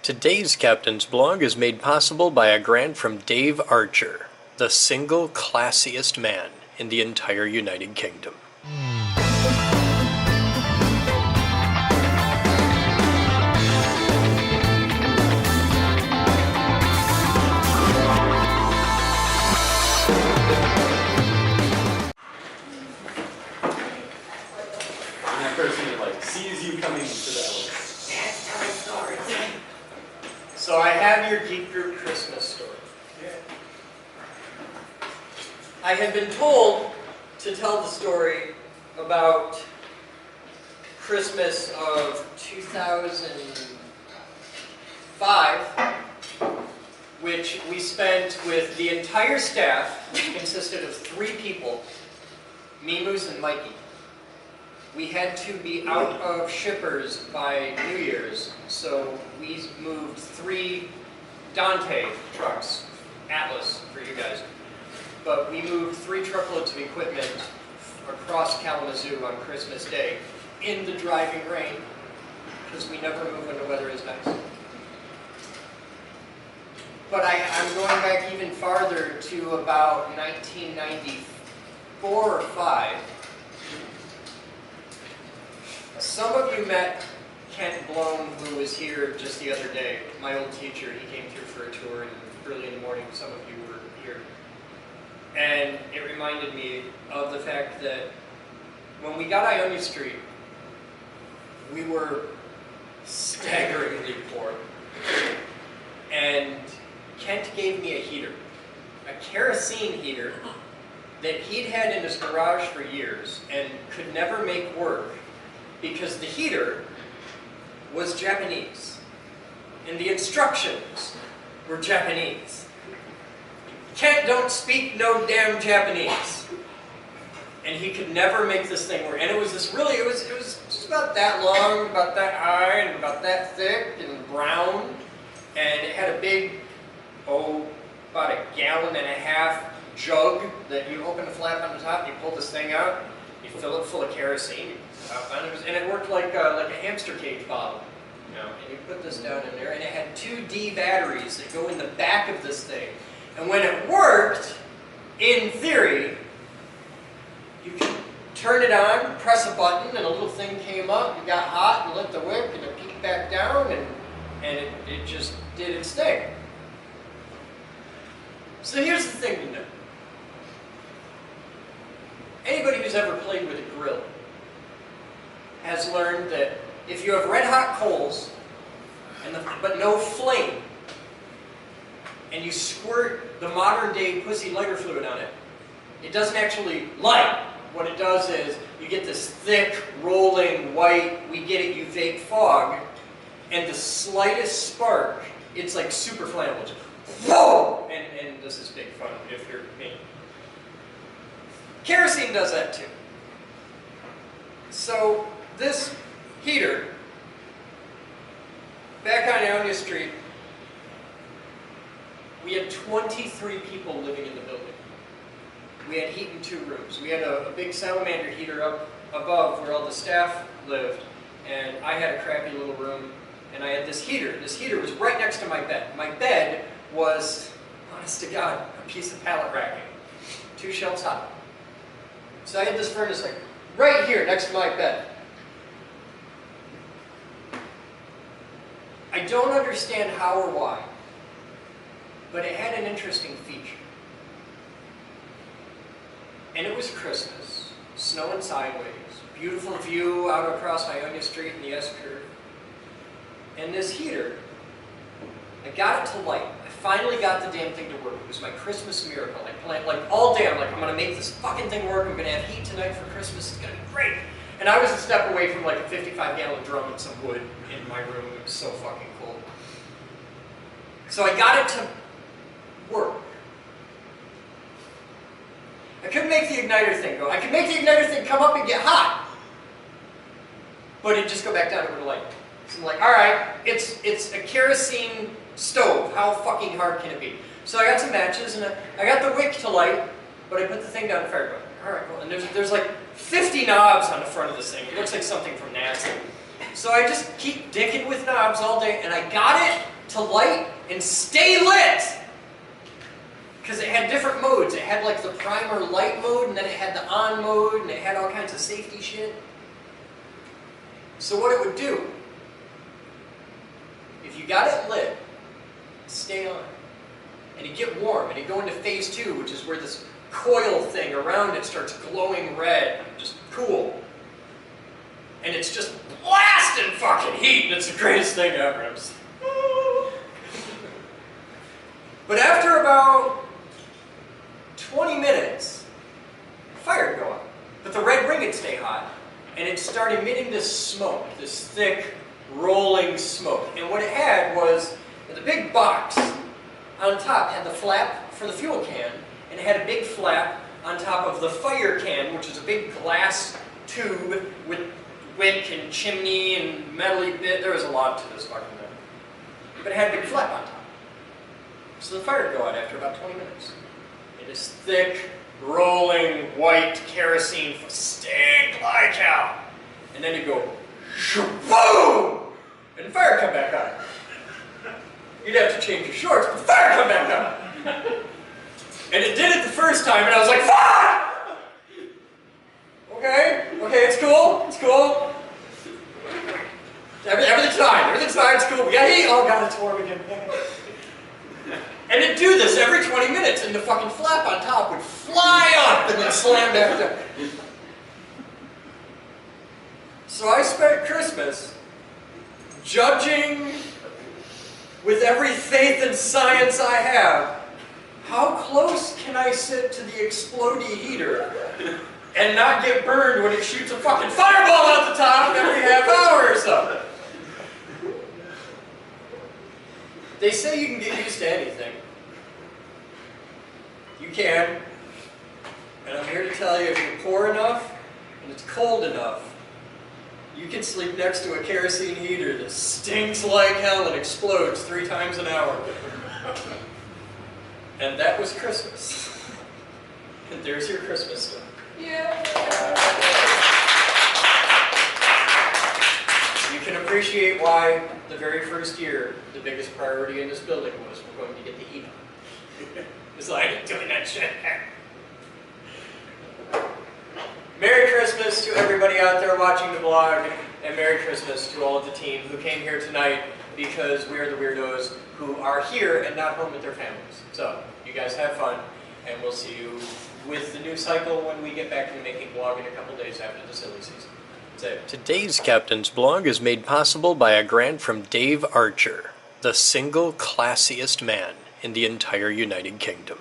Today's Captain's Blog is made possible by a grant from Dave Archer, the single classiest man in the entire United Kingdom. And that person sees you coming to the elevator. Dad's telling stories. So I have your Geek Group Christmas story. I had been told to tell the story about Christmas of 2005, which we spent with the entire staff, which consisted of 3 people, me, Moose, and Mikey. We had to be out of shippers by New Year's, so we moved 3 Dante trucks, Atlas for you guys, but we moved 3 truckloads of equipment across Kalamazoo on Christmas Day in the driving rain, because we never move when the weather is nice. But I'm going back even farther to about 1994 or 5. Some of you met Kent Bloom, who was here just the other day, my old teacher. He came through for a tour, and early in the morning some of you were here. And it reminded me of the fact that when we got Ionia Street, we were staggeringly poor. And Kent gave me a heater, a kerosene heater that he'd had in his garage for years and could never make work because the heater was Japanese and the instructions were Japanese. Kent don't speak no damn Japanese. And he could never make this thing work. And it was this really, it was just about that long, about that high, and about that thick and brown. And it had a big, about a 1.5 gallon jug that you open the flap on the top, and you pull this thing out, you fill it full of kerosene, and it worked like a hamster cage bottle. And you put this down in there, and it had 2 D batteries that go in the back of this thing. And when it worked, in theory, you could turn it on, press a button, and a little thing came up, and got hot, and lit the wick, and it peaked back down, and it just did its thing. So here's the thing to know. Anybody who's ever played with a grill has learned that if you have red hot coals, but no flame, and you squirt the modern day pussy lighter fluid on it, it doesn't actually light. What it does is you get this thick, rolling, white, we get it, you vape fog, and the slightest spark, it's like super flammable. Just, whoa! And this is big fun if you're me. Kerosene does that too. So this heater, back on Ionia Street, we had 23 people living in the building. We had heat in 2 rooms. We had a big salamander heater up above where all the staff lived, and I had a crappy little room, and I had this heater. This heater was right next to my bed. My bed was, honest to God, a piece of pallet racking, 2 shelves high. So I had this furnace right here next to my bed. I don't understand how or why, but it had an interesting feature. And it was Christmas, snowing sideways, beautiful view out across Ionia Street and the S-curve. And this heater, I got it to light. I finally got the damn thing to work. It was my Christmas miracle. I planned all day, I'm going to make this fucking thing work. I'm going to have heat tonight for Christmas. It's going to be great. And I was a step away from a 55-gallon drum and some wood in my room. It was so fucking cold. So I got it to work. I couldn't make the igniter thing go. I could make the igniter thing come up and get hot, but it'd just go back down to light. So I'm like, all right, it's a kerosene stove. How fucking hard can it be? So I got some matches, and I got the wick to light, but I put the thing down the fire. All right, well, and there's 50 knobs on the front of this thing. It looks like something from NASA. So I just keep dicking with knobs all day, and I got it to light and stay lit. Because it had different modes. It had like the primer light mode, and then it had the on mode, and it had all kinds of safety shit. So what it would do, if you got it lit, stay on. And it'd get warm, and it'd go into phase 2, which is where this coil thing around it starts glowing red. Just cool. And it's just blasting fucking heat, and it's the greatest thing ever. I'm just, but after about 20 minutes, the fire would go up. But the red ring would stay hot, and it'd start emitting this smoke, this thick, rolling smoke. And what it had was, the big box on top had the flap for the fuel can, and it had a big flap on top of the fire can, which is a big glass tube with wick and chimney and metally bit. There was a lot to this fucking thing. But it had a big flap on top. So the fire would go out after about 20 minutes. And this thick, rolling, white kerosene stink like hell. And then it'd go, boom! And the fire would come back on. You'd have to change your shorts, but the fire would come back on. And it did it the first time, and I was like, fuck! Okay, it's cool, Everything's fine, it's cool. We got heat. Oh god, it's warm again. And it'd do this every 20 minutes, and the fucking flap on top would fly up and then slam back down. So I spent Christmas judging with every faith and science I have, how close can I sit to the explodey heater and not get burned when it shoots a fucking fireball out the top every half hour or so? They say you can get used to anything. You can. And I'm here to tell you, if you're poor enough and it's cold enough, you can sleep next to a kerosene heater that stinks like hell and explodes 3 times an hour. And that was Christmas. And there's your Christmas stuff. Yeah. You can appreciate why the very first year, the biggest priority in this building was we're going to get the heat on. It's like, I ain't doing that shit. Merry Christmas to everybody out there watching the vlog, and Merry Christmas to all of the team who came here tonight, because we're the weirdos who are here and not home with their families. So, you guys have fun, and we'll see you with the new cycle when we get back to making vlog in a couple days after the silly season. That's it. Today's Captain's Blog is made possible by a grant from Dave Archer, the single classiest man in the entire United Kingdom.